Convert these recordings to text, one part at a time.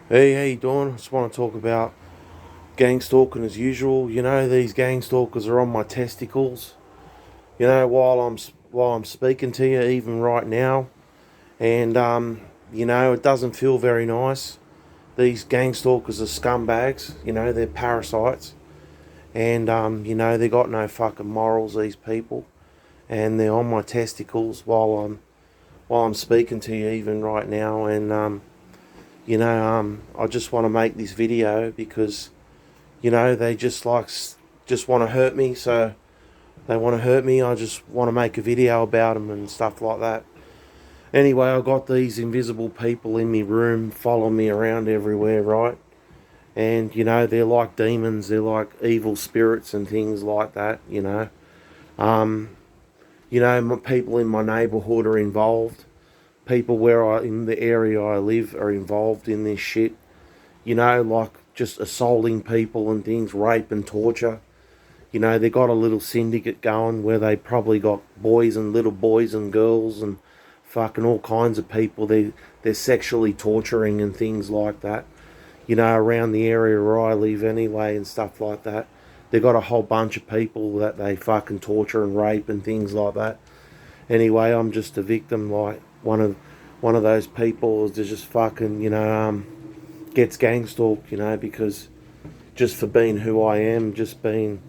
Hey, how you doing? I just want to talk about gang stalking as usual. You know, these gang stalkers are on my testicles. You know, while I'm speaking to you, even right now, and you know, it doesn't feel very nice. These gang stalkers are scumbags. You know, they're parasites, and you know, they got no fucking morals. These people, and they're on my testicles while I'm speaking to you, even right now, and you know, I just want to make this video because you know, they just want to hurt me. So they want to hurt me. I just want to make a video about them and stuff like that. Anyway, I got these invisible people in my room following me around everywhere, right? And you know, they're like demons. They're like evil spirits and things like that. Um, people in my neighbourhood are involved. People in the area I live are involved in this shit. You know, like just assaulting people and things, rape and torture. You know, they got a little syndicate going where they probably got little boys and girls and fucking all kinds of people they're sexually torturing and things like that. You know, around the area where I live anyway and stuff like that. They got a whole bunch of people that they fucking torture and rape and things like that. Anyway, I'm just a victim, like one of those people that just fucking, gets gang stalked, because just for being who I am, just being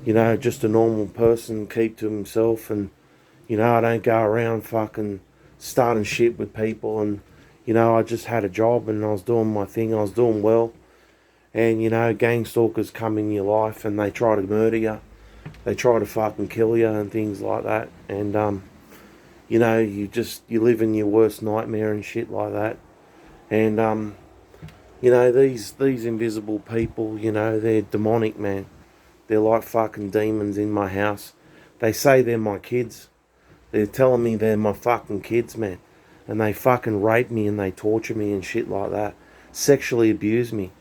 just a normal person, keep to himself, and I don't go around fucking starting shit with people, and I just had a job and I was doing my thing, I was doing well, and gang stalkers come in your life and they try to murder you, they try to fucking kill you and things like that, and you live in your worst nightmare and shit like that, and these invisible people, they're demonic, man. They're like fucking demons in my house. They say they're my kids. They're telling me they're my fucking kids, man. And they fucking rape me and they torture me and shit like that. Sexually abuse me,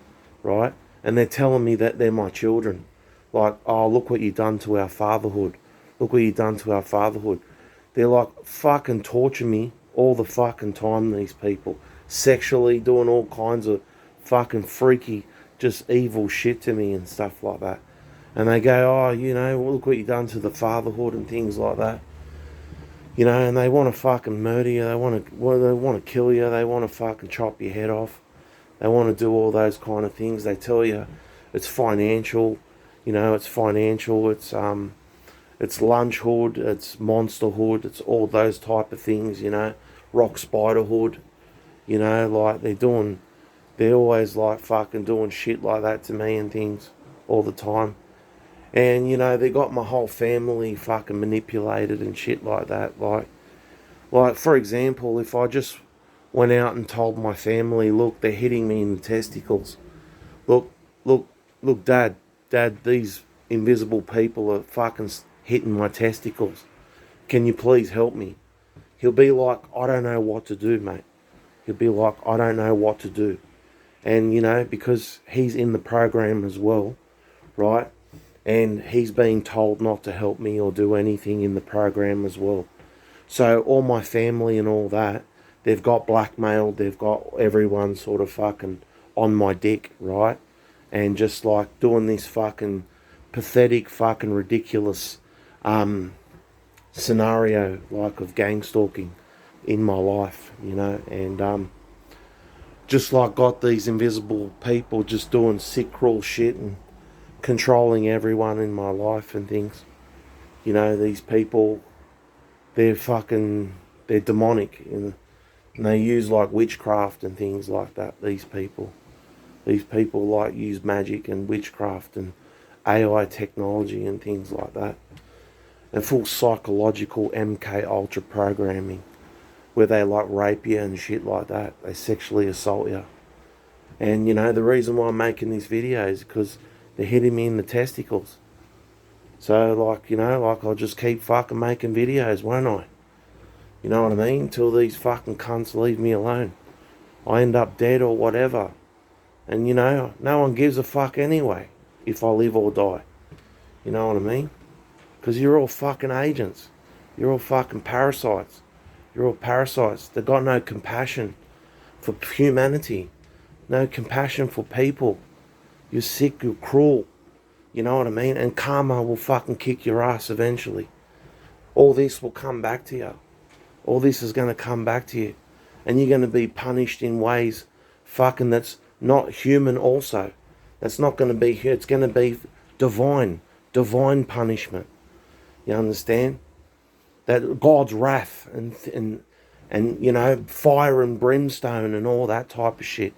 right? And they're telling me that they're my children. Like, oh, look what you've done to our fatherhood. Look what you've done to our fatherhood. They're like fucking torture me all the fucking time, these people. Sexually doing all kinds of fucking freaky, just evil shit to me and stuff like that. And they go, oh, look what you've done to the fatherhood and things like that. And they want to fucking murder you. They want to kill you. They want to fucking chop your head off. They want to do all those kind of things. They tell you it's financial. It's financial. It's lunchhood. It's monsterhood. It's all those type of things. Rock spiderhood. Like they're always like fucking doing shit like that to me and things all the time. And they got my whole family fucking manipulated and shit like that. Like for example, if I just went out and told my family, look, they're hitting me in the testicles. Look, look, look, Dad, these invisible people are fucking hitting my testicles. Can you please help me? He'll be like, I don't know what to do, mate. He'll be like, I don't know what to do. And because he's in the program as well, right? And he's being told not to help me or do anything in the program as well. So all my family and all that, they've got blackmailed, they've got everyone sort of fucking on my dick, right? And just like doing this fucking pathetic, fucking ridiculous scenario like of gang stalking in my life, and just like got these invisible people just doing sick, cruel shit and controlling everyone in my life and things. These people, they're demonic, and they use like witchcraft and things like that. These people like use magic and witchcraft and AI technology and things like that, and full psychological MK Ultra programming, where they like rape you and shit like that. They sexually assault you. And the reason why I'm making this video is because they're hitting me in the testicles. So like I'll just keep fucking making videos, won't I? You know what I mean? Until these fucking cunts leave me alone. I end up dead or whatever. And no one gives a fuck anyway if I live or die. You know what I mean? Because you're all fucking agents. You're all fucking parasites. You're all parasites. They've got no compassion for humanity. no compassion for people. You're sick, you're cruel. You know what I mean? And karma will fucking kick your ass eventually. All this will come back to you. All this is going to come back to you. And you're going to be punished in ways fucking that's not human also. That's not going to be here. It's going to be divine punishment. You understand? That God's wrath and you know, fire and brimstone and all that type of shit.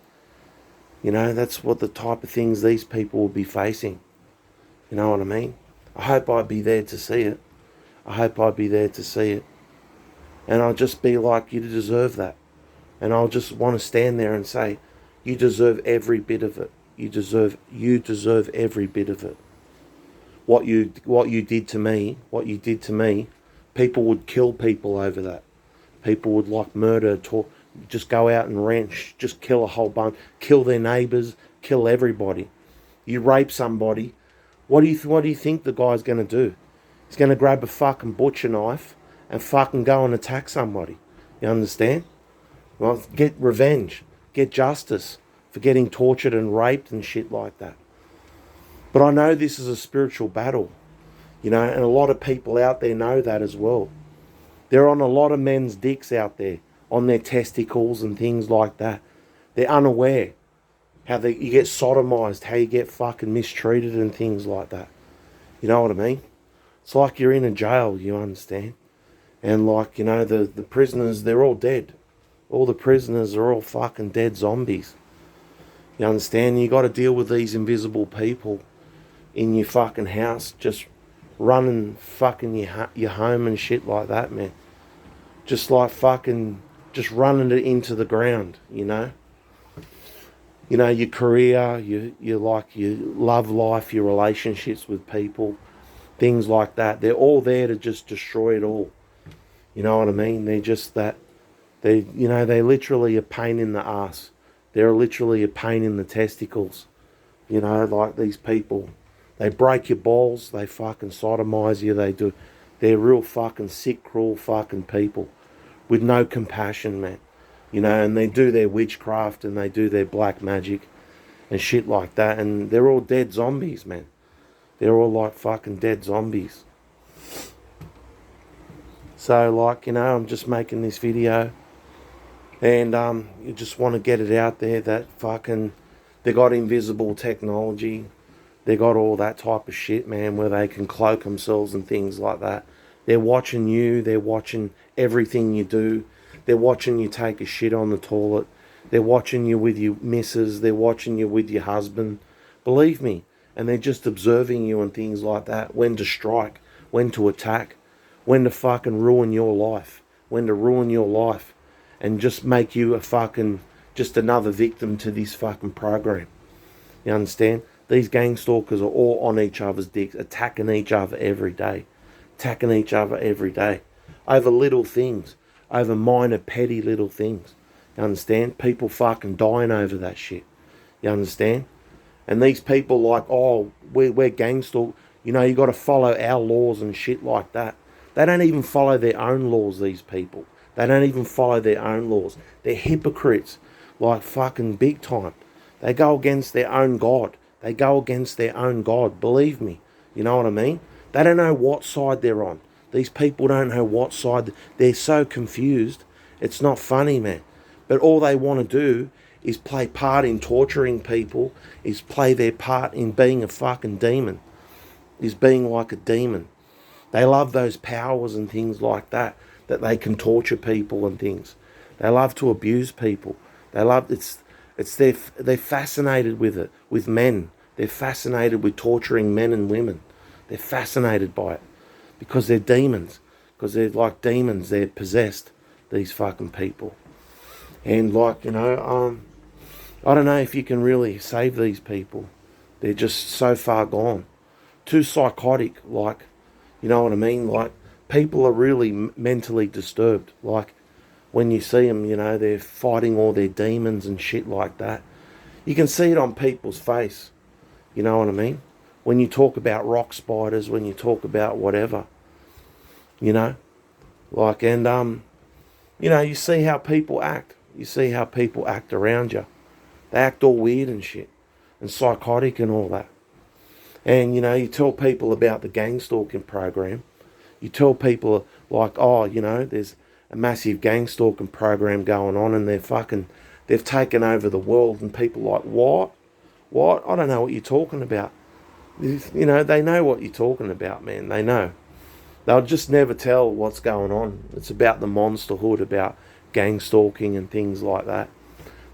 You know, that's what the type of things these people will be facing. You know what I mean? I hope I'd be there to see it. I hope I'd be there to see it. And I'll just be like, you deserve that. And I'll just want to stand there and say, you deserve every bit of it. You deserve every bit of it. What you did to me, people would kill people over that. People would like murder, just go out and wrench, just kill a whole bunch, kill their neighbours, kill everybody. You rape somebody, what do you think the guy's going to do? He's going to grab a fucking butcher knife and fucking go and attack somebody. You understand? Well, get revenge, get justice for getting tortured and raped and shit like that. But I know this is a spiritual battle, you know, and a lot of people out there know that as well. They're on a lot of men's dicks out there, on their testicles and things like that. They're unaware how you get sodomized, how you get fucking mistreated and things like that. You know what I mean? It's like you're in a jail, you understand? And like, you know, the prisoners, they're all dead. All the prisoners are all fucking dead zombies. You understand? You got to deal with these invisible people in your fucking house, just running fucking your home and shit like that, man. Just like fucking, just running it into the ground, you know? You know, your career, your love life, your relationships with people, things like that. They're all there to just destroy it all. You know what I mean? They're just that, you know, they're literally a pain in the ass. They're literally a pain in the testicles. You know, like these people. They break your balls, they fucking sodomize you, they're real fucking sick, cruel fucking people with no compassion, man. You know, and they do their witchcraft and they do their black magic and shit like that, and they're all dead zombies, man. They're all like fucking dead zombies. So like, you know, I'm just making this video and you just want to get it out there that fucking they got invisible technology. They got all that type of shit, man, where they can cloak themselves and things like that. They're watching you. They're watching everything you do. They're watching you take a shit on the toilet. They're watching you with your missus. They're watching you with your husband. Believe me. And they're just observing you and things like that. When to strike. When to attack. When to fucking ruin your life. When to ruin your life. And just make you a fucking, just another victim to this fucking program. You understand? These gang stalkers are all on each other's dicks, attacking each other every day. Attacking each other every day. Over little things. Over minor, petty little things. You understand? People fucking dying over that shit. You understand? And these people like, oh, we're gang stalkers. You know, you got to follow our laws and shit like that. They don't even follow their own laws, these people. They don't even follow their own laws. They're hypocrites. Like fucking big time. They go against their own God. They go against their own God, believe me. You know what I mean? They don't know what side they're on. These people don't know what side. They're so confused. It's not funny, man. But all they want to do is play part in torturing people, is play their part in being a fucking demon, is being like a demon. They love those powers and things like that they can torture people and things. They love to abuse people. They love, they're fascinated with it, with men. They're fascinated with torturing men and women. They're fascinated by it because they're demons. Because they're like demons. They're possessed, these fucking people. And like, you know, I don't know if you can really save these people. They're just so far gone. Too psychotic, like, you know what I mean? Like, people are really mentally disturbed. Like, when you see them, you know, they're fighting all their demons and shit like that. You can see it on people's face. You know what I mean? When you talk about rock spiders, when you talk about whatever, you know, like, and, you know, you see how people act. You see how people act around you. They act all weird and shit, and psychotic and all that. And, you tell people about the gang stalking program. You tell people, like, oh, there's a massive gang stalking program going on and they've taken over the world. And people are like, what? What? I don't know what you're talking about. They know what you're talking about, man. They know. They'll just never tell what's going on. It's about the monsterhood, about gang stalking and things like that.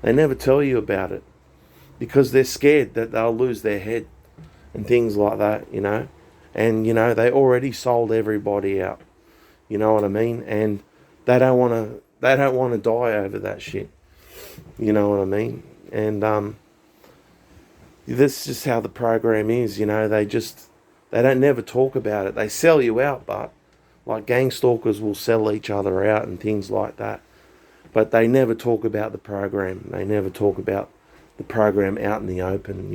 They never tell you about it because they're scared that they'll lose their head and things like that. And, they already sold everybody out. You know what I mean? And they don't want to die over that shit. You know what I mean? And this is just how the program is. They don't never talk about it. They sell you out, but like gang stalkers will sell each other out and things like that. But they never talk about the program. They never talk about the program out in the open.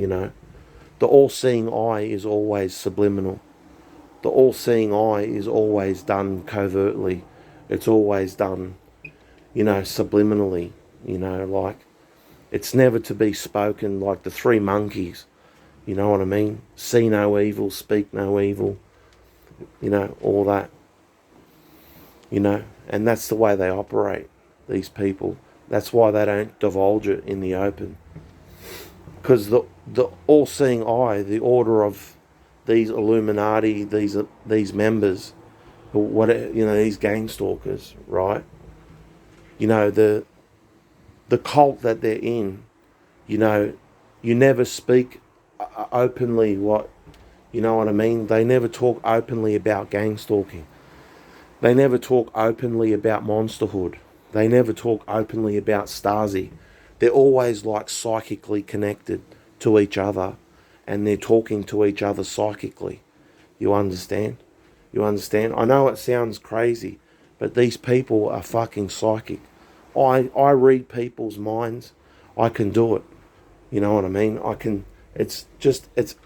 The all-seeing eye is always subliminal. The all-seeing eye is always done covertly. It's always done, subliminally. Like it's never to be spoken, like the three monkeys. You know what I mean? See no evil, speak no evil. All that. And that's the way they operate, these people. That's why they don't divulge it in the open. Because the all-seeing eye, the order of these Illuminati, these members, these gang stalkers, right? The cult that they're in, you never speak openly what, you know what I mean? They never talk openly about gang stalking. They never talk openly about monsterhood. They never talk openly about Stasi. They're always like psychically connected to each other and they're talking to each other psychically. You understand? You understand? I know it sounds crazy, but these people are fucking psychic. I read people's minds. I can do it. You know what I mean? It's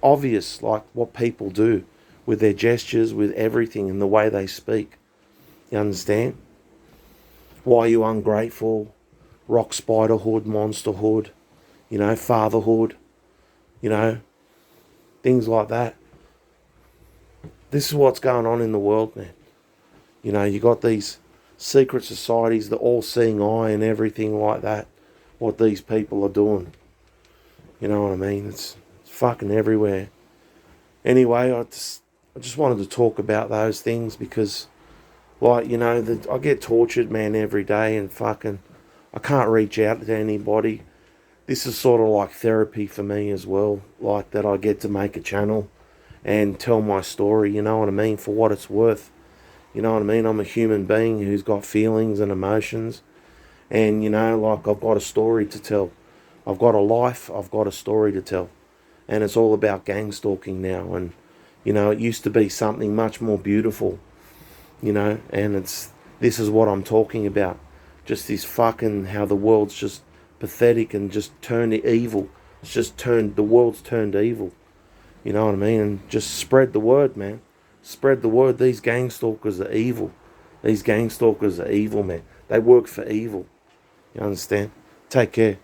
obvious like what people do with their gestures, with everything and the way they speak. You understand? Why are you ungrateful? Rock spiderhood, monsterhood, fatherhood, things like that. This is what's going on in the world, man. You got these secret societies, the all-seeing eye and everything like that, what these people are doing. You know what I mean? It's fucking everywhere. Anyway, I just wanted to talk about those things because, like, I get tortured, man, every day and fucking I can't reach out to anybody. This is sort of like therapy for me as well, like that I get to make a channel and tell my story, you know what I mean, for what it's worth. You know what I mean? I'm a human being who's got feelings and emotions and, like I've got a story to tell. I've got a life, I've got a story to tell. And it's all about gang stalking now and, it used to be something much more beautiful, and this is what I'm talking about. Just this fucking, how the world's just pathetic and just turned evil. The world's turned evil. You know what I mean? And just spread the word, man. Spread the word. These gang stalkers are evil. These gang stalkers are evil, man. They work for evil. You understand? Take care.